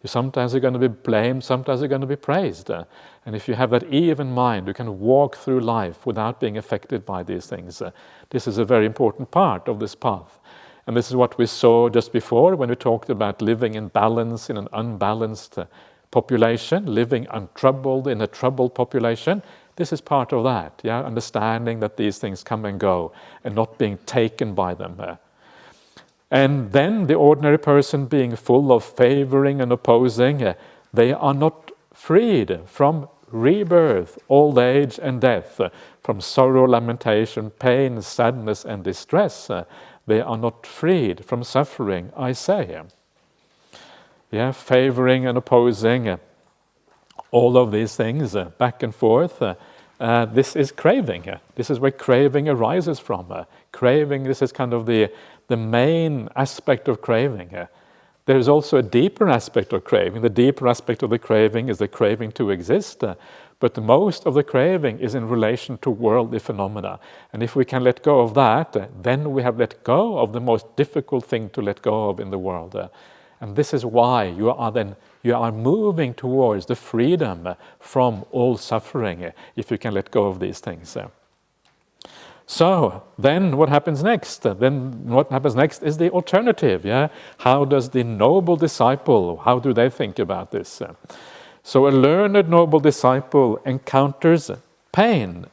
Speaker 1: Sometimes you're going to be blamed, sometimes you're going to be praised. And if you have that even mind, you can walk through life without being affected by these things. This is a very important part of this path. And this is what we saw just before when we talked about living in balance in an unbalanced population, living untroubled in a troubled population. This is part of that, yeah, understanding that these things come and go and not being taken by them. And then the ordinary person being full of favoring and opposing, they are not freed from rebirth, old age and death, from sorrow, lamentation, pain, sadness and distress. They are not freed from suffering, I say. Yeah, favoring and opposing, all of these things, back and forth, this is craving. This is where craving arises from. Craving, this is kind of the main aspect of craving. There is also a deeper aspect of craving. The deeper aspect of the craving is the craving to exist, but most of the craving is in relation to worldly phenomena. And if we can let go of that, then we have let go of the most difficult thing to let go of in the world. And this is why you are moving towards the freedom from all suffering, if you can let go of these things. So then what happens next? Then what happens next is the alternative. Yeah? How does the noble disciple, how do they think about this? So a learned noble disciple encounters gain.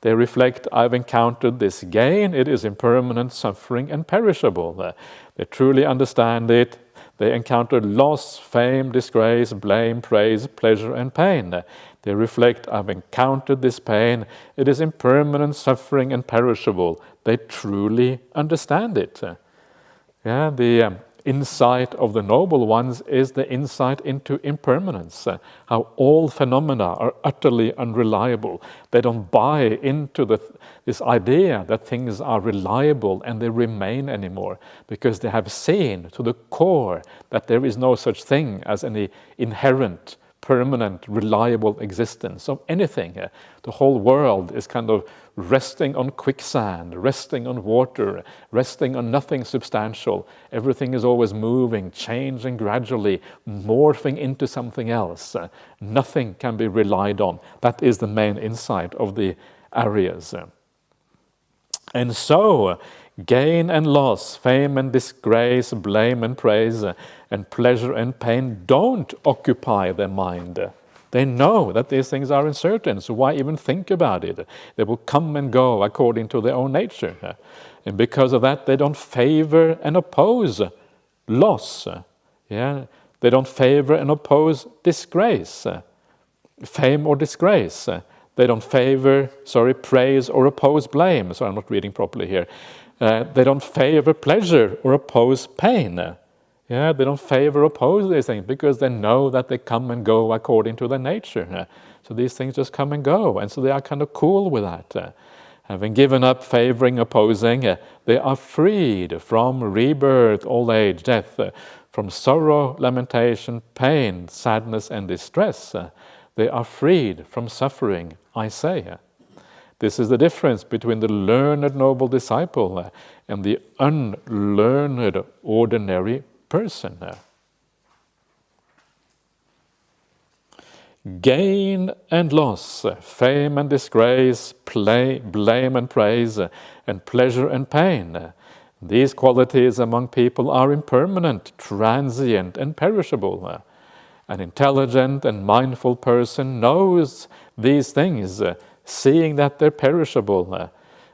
Speaker 1: They reflect, I've encountered this gain, it is impermanent, suffering and perishable. They truly understand it. They encounter loss, fame, disgrace, blame, praise, pleasure and pain. They reflect, I've encountered this pain, it is impermanent, suffering and perishable. They truly understand it. Yeah, the insight of the noble ones is the insight into impermanence, how all phenomena are utterly unreliable. They don't buy into this idea that things are reliable and they remain anymore, because they have seen to the core that there is no such thing as any inherent, permanent, reliable existence of anything. The whole world is kind of resting on quicksand, resting on water, resting on nothing substantial. Everything is always moving, changing gradually, morphing into something else. Nothing can be relied on. That is the main insight of the Aryas. And so, gain and loss, fame and disgrace, blame and praise, and pleasure and pain don't occupy their mind. They know that these things are uncertain, so why even think about it? They will come and go according to their own nature. And because of that, they don't favor and oppose loss. Yeah? They don't favor and oppose disgrace, fame or disgrace. They don't favor, praise or oppose blame. So I'm not reading properly here. They don't favor pleasure or oppose pain. Yeah, they don't favor or oppose these things because they know that they come and go according to their nature. So these things just come and go, and so they are kind of cool with that. Having given up favoring, opposing, they are freed from rebirth, old age, death, from sorrow, lamentation, pain, sadness, and distress. They are freed from suffering, I say. This is the difference between the learned noble disciple and the unlearned ordinary person. Gain and loss, fame and disgrace, blame and praise, and pleasure and pain. These qualities among people are impermanent, transient, and perishable. An intelligent and mindful person knows these things, seeing that they're perishable.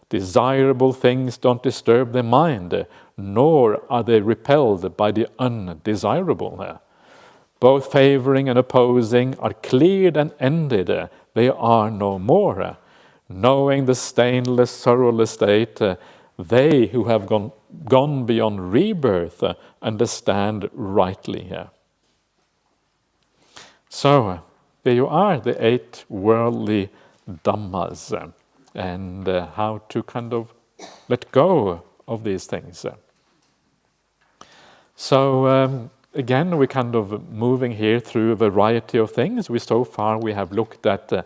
Speaker 1: Desirable things don't disturb the mind, nor are they repelled by the undesirable. Both favoring and opposing are cleared and ended. They are no more. Knowing the stainless, sorrowless state, they who have gone beyond rebirth understand rightly. So, there you are, the 8 worldly dhammas, and how to kind of let go of these things. So, again, we're kind of moving here through a variety of things. So far we have looked at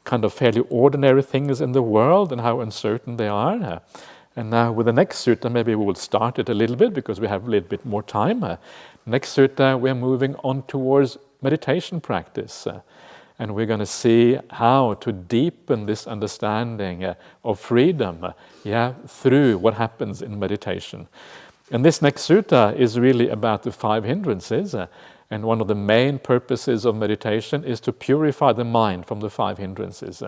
Speaker 1: kind of fairly ordinary things in the world and how uncertain they are. And now with the next sutta, maybe we will start it a little bit because we have a little bit more time. Next sutta, we're moving on towards meditation practice. And we're going to see how to deepen this understanding of freedom through what happens in meditation. And this next sutta is really about the 5 hindrances. And one of the main purposes of meditation is to purify the mind from the 5 hindrances.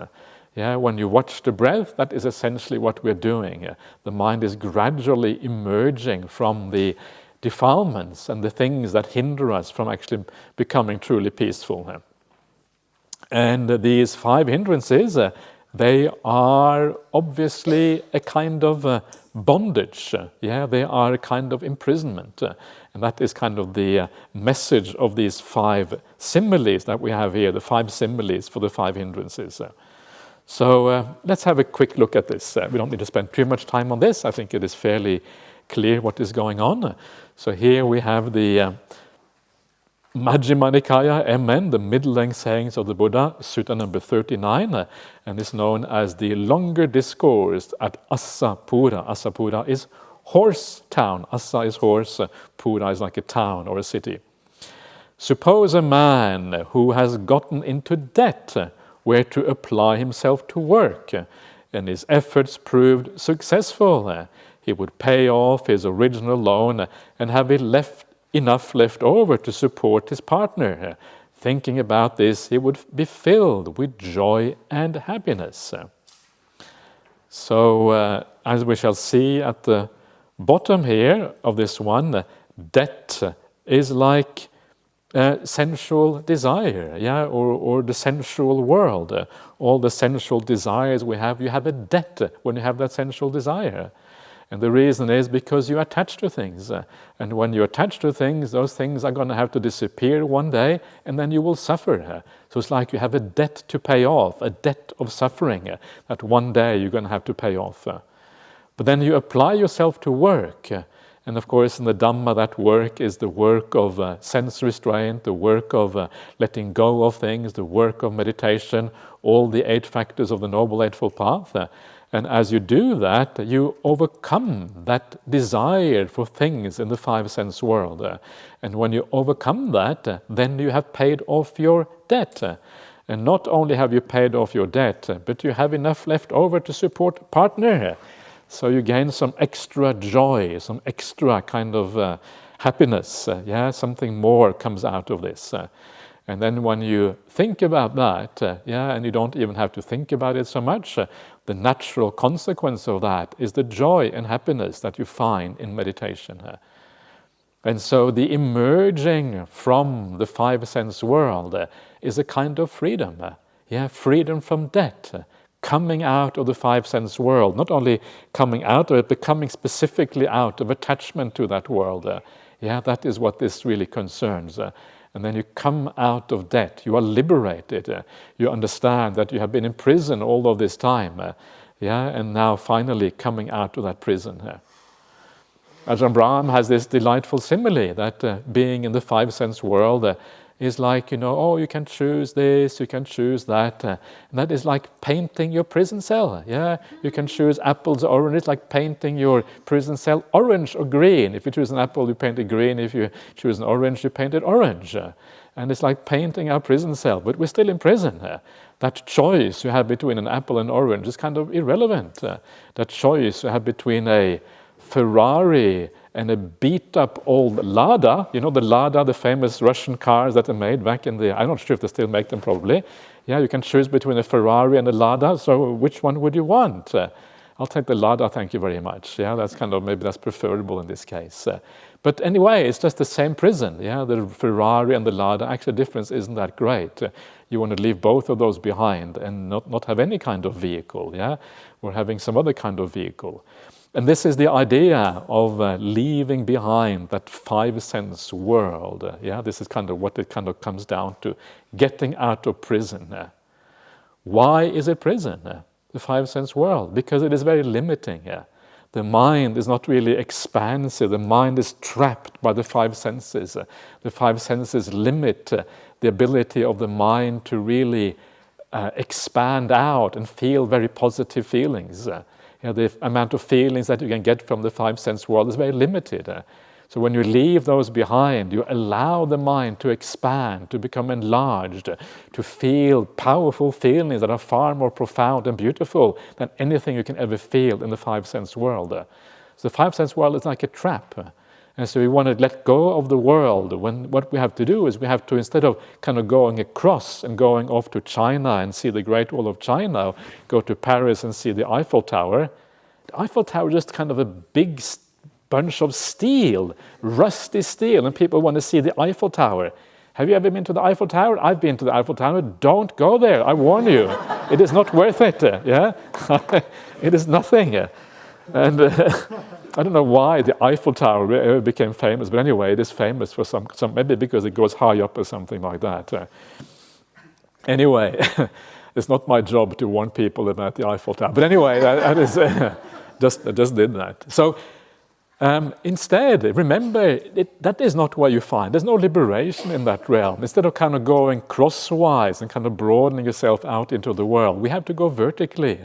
Speaker 1: When you watch the breath, that is essentially what we're doing. The mind is gradually emerging from the defilements and the things that hinder us from actually becoming truly peaceful. And these 5 hindrances, they are obviously a kind of bondage. They are a kind of imprisonment. And that is kind of the message of these 5 similes that we have here, the 5 similes for the 5 hindrances. So let's have a quick look at this. We don't need to spend too much time on this. I think it is fairly clear what is going on. So here we have the Majjhima Nikaya, MN, the middle-length sayings of the Buddha, Sutta number 39, and is known as the longer discourse at Assapura. Assapura is horse town. Assa is horse, Pura is like a town or a city. Suppose a man who has gotten into debt were to apply himself to work, and his efforts proved successful. He would pay off his original loan and have enough left over to support his partner. Thinking about this, he would be filled with joy and happiness. So, as we shall see at the bottom here of this one, debt is like sensual desire, or the sensual world. All the sensual desires we have, you have a debt when you have that sensual desire. And the reason is because you attach to things. And when you attach to things, those things are going to have to disappear one day, and then you will suffer. So it's like you have a debt to pay off, a debt of suffering, that one day you're going to have to pay off. But then you apply yourself to work. And of course, in the Dhamma, that work is the work of sense restraint, the work of letting go of things, the work of meditation, all the 8 factors of the Noble Eightfold Path. And as you do that, you overcome that desire for things in the 5 sense world. And when you overcome that, then you have paid off your debt. And not only have you paid off your debt, but you have enough left over to support a partner. So you gain some extra joy, some extra kind of happiness. Something more comes out of this. And then when you think about that, and you don't even have to think about it so much, the natural consequence of that is the joy and happiness that you find in meditation. And so the emerging from the 5 sense world is a kind of freedom. Freedom from debt. Coming out of the 5 sense world, not only coming out of it, but coming specifically out of attachment to that world. That is what this really concerns. And then you come out of debt, you are liberated, you understand that you have been in prison all of this time, and now finally coming out of that prison. Ajahn Brahmali has this delightful simile that being in the 5 sense world is like, you can choose this, you can choose that. And that is like painting your prison cell. You can choose apples or oranges. It's like painting your prison cell orange or green. If you choose an apple, you paint it green. If you choose an orange, you paint it orange. And it's like painting our prison cell, but we're still in prison. That choice you have between an apple and orange is kind of irrelevant. That choice you have between a Ferrari and a beat-up old Lada, you know the Lada, the famous Russian cars that are made back in the, I'm not sure if they still make them probably. Yeah, you can choose between a Ferrari and a Lada, so which one would you want? I'll take the Lada, thank you very much. Yeah, that's kind of, maybe that's preferable in this case. But anyway, it's just the same prison. Yeah, the Ferrari and the Lada, actually the difference isn't that great. You want to leave both of those behind and not have any kind of vehicle, yeah? Or having some other kind of vehicle. And this is the idea of leaving behind that five-sense world. Yeah, this is kind of what it kind of comes down to, getting out of prison. Why is it prison? The five-sense world, because it is very limiting. The mind is not really expansive. The mind is trapped by the five senses. The five senses limit the ability of the mind to really expand out and feel very positive feelings. The amount of feelings that you can get from the five-sense world is very limited. So when you leave those behind, you allow the mind to expand, to become enlarged, to feel powerful feelings that are far more profound and beautiful than anything you can ever feel in the five-sense world. So the five-sense world is like a trap. And so we want to let go of the world. What we have to do is we have to, instead of kind of going across and going off to China and see the Great Wall of China, go to Paris and see the Eiffel Tower. The Eiffel Tower is just kind of a big bunch of steel, rusty steel, and people want to see the Eiffel Tower. Have you ever been to the Eiffel Tower? I've been to the Eiffel Tower. Don't go there, I warn you. It is not worth it, yeah? It is nothing. And I don't know why the Eiffel Tower became famous, but anyway, it is famous for some maybe because it goes high up or something like that. Anyway, it's not my job to warn people about the Eiffel Tower. But anyway, that is, I just did that. So instead, remember, that is not where you find. There's no liberation in that realm. Instead of kind of going crosswise and kind of broadening yourself out into the world, we have to go vertically.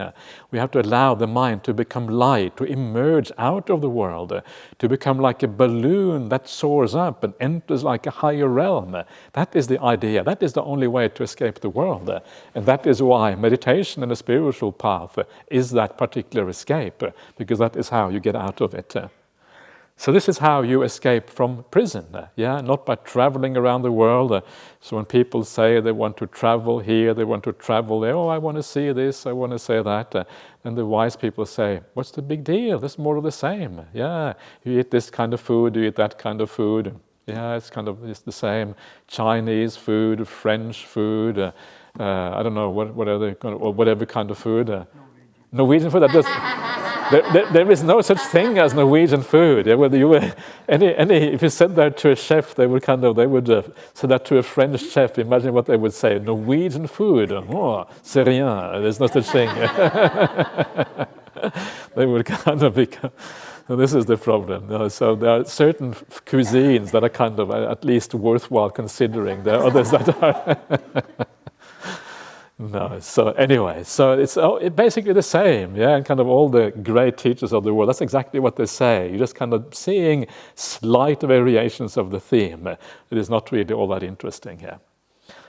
Speaker 1: We have to allow the mind to become light, to emerge out of the world, to become like a balloon that soars up and enters like a higher realm. That is the idea. That is the only way to escape the world. And that is why meditation and the spiritual path is that particular escape, because that is how you get out of it. So this is how you escape from prison, yeah, not by traveling around the world. So when people say they want to travel here, they want to travel there, oh, I want to see this, I want to say that, then the wise people say, what's the big deal? It's more of the same. Yeah, you eat this kind of food, you eat that kind of food. Yeah, it's the same. Chinese food, French food, I don't know, whatever kind of food. Norwegian food, that does. There is no such thing as Norwegian food. Yeah, whether you if you said that to a chef, they would say that to a French chef. Imagine what they would say: Norwegian food. Oh, c'est rien. There's no such thing. They would kind of become. So this is the problem. So there are certain cuisines that are kind of at least worthwhile considering. There are others that are. No, so anyway, so it's basically the same, yeah, and kind of all the great teachers of the world, that's exactly what they say. You're just kind of seeing slight variations of the theme. It is not really all that interesting here.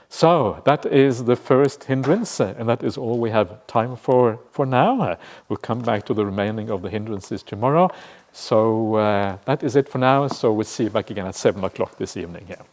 Speaker 1: So that is the first hindrance, and that is all we have time for now. We'll come back to the remaining of the hindrances tomorrow. So that is it for now. So we'll see you back again at 7 o'clock this evening here.